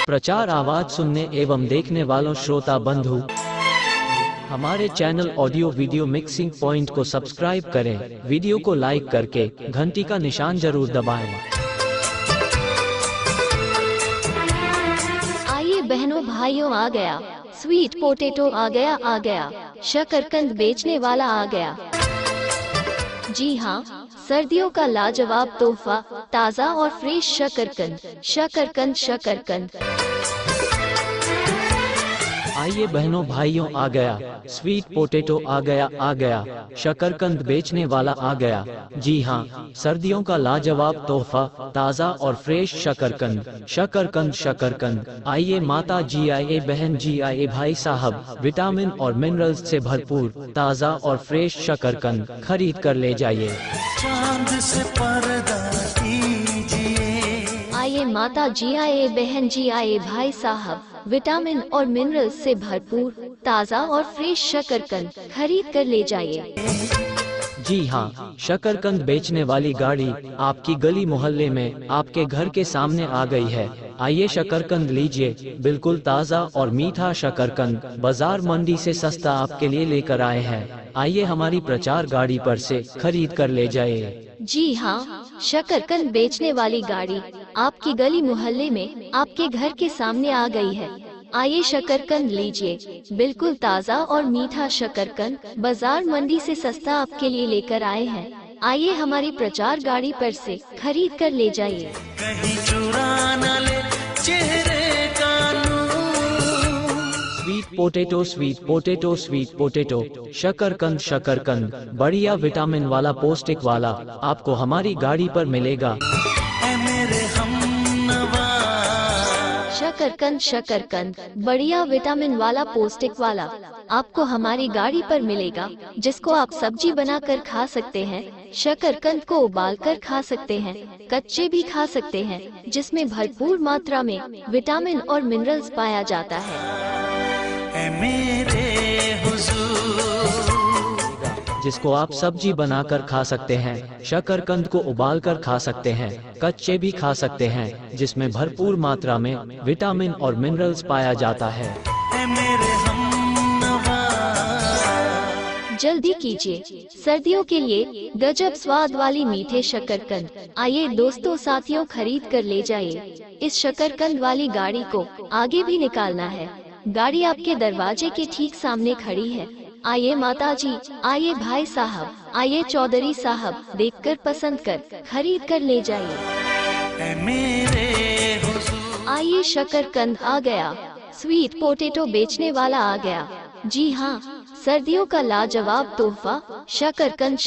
प्रचार आवाज सुनने एवं देखने वालों श्रोता बंधु, हमारे channel audio video mixing point को सब्सक्राइब करें, वीडियो को लाइक करके घंटी का निशान जरूर दबाएं। आइए बहनों भाइयों, आ गया स्वीट पोटैटो, आ गया शकरकंद बेचने वाला आ गया। जी हाँ, सर्दियों का लाजवाब तोहफा, ताज़ा और फ्रेश शकरकंद। आइए बहनों भाइयों, आ गया स्वीट पोटैटो, आ गया शकरकंद बेचने वाला आ गया। जी हाँ, सर्दियों का लाजवाब तोहफा, ताज़ा और फ्रेश शकरकंद। आइए माता जी, आइए बहन जी, आइए भाई साहब, विटामिन और मिनरल्स से भरपूर ताज़ा और फ्रेश शकरकंद खरीद कर ले जाइए। चांद से पर्दा कीजिए। आइए माता जी, आइए बहन जी, आइए भाई साहब, विटामिन और मिनरल्स से भरपूर ताज़ा और फ्रेश शकरकंद खरीद कर ले जाइए। जी हाँ, शकरकंद बेचने वाली गाड़ी आपकी गली मोहल्ले में, आपके घर के सामने आ गई है। आइए शकरकंद लीजिए, बिल्कुल ताज़ा और मीठा शकरकंद बाजार मंडी से सस्ता आपके लिए लेकर आए हैं। आइए हमारी प्रचार गाड़ी पर से खरीद कर ले जाइए। जी हाँ, शकरकंद बेचने वाली गाड़ी आपकी गली मोहल्ले में, आपके घर के सामने आ गई है। आइए शकरकंद लीजिए, बिल्कुल ताज़ा और मीठा शकरकंद बाजार मंडी से सस्ता आपके लिए लेकर आए हैं। आइए हमारी प्रचार गाड़ी पर से खरीद कर ले जाइए। कहीं चुरा न ले चेहरे का नूर। स्वीट पोटैटो शकरकंद बढ़िया विटामिन वाला, पौष्टिक वाला आपको हमारी गाड़ी पर मिलेगा। ऐ मेरे हमनवा। शकरकंद बढ़िया विटामिन वाला, पौष्टिक वाला आपको हमारी गाड़ी पर मिलेगा, जिसको आप सब्जी बनाकर खा सकते हैं। शकरकंद को उबालकर खा सकते हैं, कच्चे भी खा सकते हैं, जिसमें भरपूर मात्रा में विटामिन और मिनरल्स पाया जाता है। ऐ मेरे हुजूर। जिसको आप सब्जी बनाकर खा सकते हैं, शकरकंद को उबालकर खा सकते हैं, कच्चे भी खा सकते हैं, जिसमें भरपूर मात्रा में विटामिन और मिनरल्स पाया जाता है। ऐ मेरे हमनवा। जल्दी कीजिए, सर्दियों के लिए गजब स्वाद वाली मीठे शकरकंद आइए दोस्तों साथियों, खरीद कर ले जाइए। इस शकरकंद वाली गाड़ी को आगे भी निकालना है। गाड़ी आपके दरवाजे के ठीक सामने खड़ी है। आइए माता जी, आइए भाई साहब, आइए चौधरी साहब, देखकर पसंद कर खरीद कर ले जाइए। ऐ मेरे हुजूर। आइए शकरकंद आ गया, स्वीट पोटैटो बेचने वाला आ गया। जी हाँ, सर्दियों का लाजवाब तोहफा, शकरकंद।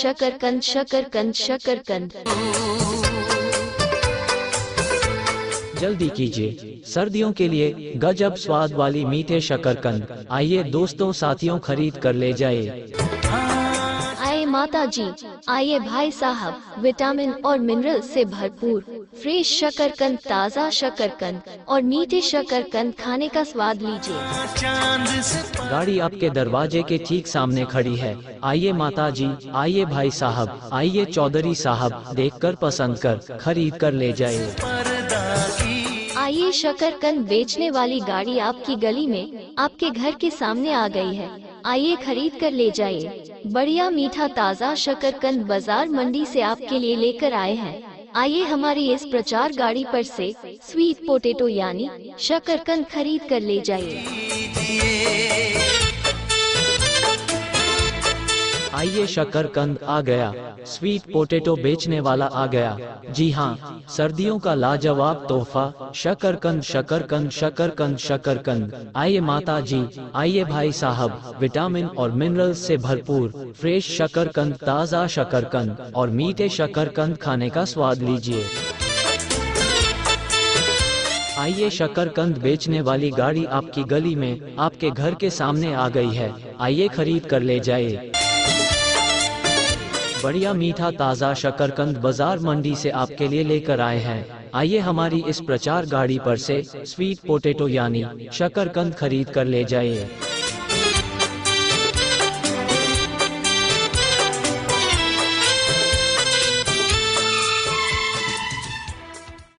जल्दी कीजिए, सर्दियों के लिए गजब स्वाद वाली मीठे शकरकंद आइए दोस्तों साथियों, खरीद कर ले जाइए। आइए माता जी, आइए भाई साहब, विटामिन और मिनरल से भरपूर फ्रेश शकरकंद, ताज़ा शकरकंद और मीठे शकरकंद खाने का स्वाद लीजिए। चांद से गाड़ी आपके दरवाजे के ठीक सामने खड़ी है। आइए माता जी, आइए भाई साहब, आइए चौधरी साहब, देखकर पसंद कर खरीद कर ले जाइए। पर्दा की। आइए शकरकंद बेचने वाली गाड़ी आपकी गली में, आपके घर के सामने आ गई है। आइए खरीद कर ले जाइए। बढ़िया मीठा ताज़ा शकरकंद बाजार मंडी से आपके लिए लेकर आए हैं। आइए हमारी इस प्रचार गाड़ी पर से स्वीट पोटैटो यानी शकरकंद खरीद कर ले जाइए। आइए शकरकंद आ गया, स्वीट पोटैटो बेचने वाला आ गया। जी हाँ, सर्दियों का लाजवाब तोहफा, शकरकंद। आइए माता जी, आइए भाई साहब, विटामिन और मिनरल्स से भरपूर फ्रेश शकरकंद, ताज़ा शकरकंद और मीठे शकरकंद खाने का स्वाद लीजिए। आइए शकरकंद बेचने वाली गाड़ी आपकी गली में, आपके घर के सामने आ गई है। आइए खरीद कर ले जाइए। बढ़िया मीठा ताज़ा शकरकंद बाजार मंडी से आपके लिए लेकर आए हैं। आइए हमारी इस प्रचार गाड़ी पर से स्वीट पोटैटो यानी शकरकंद खरीद कर ले जाइए।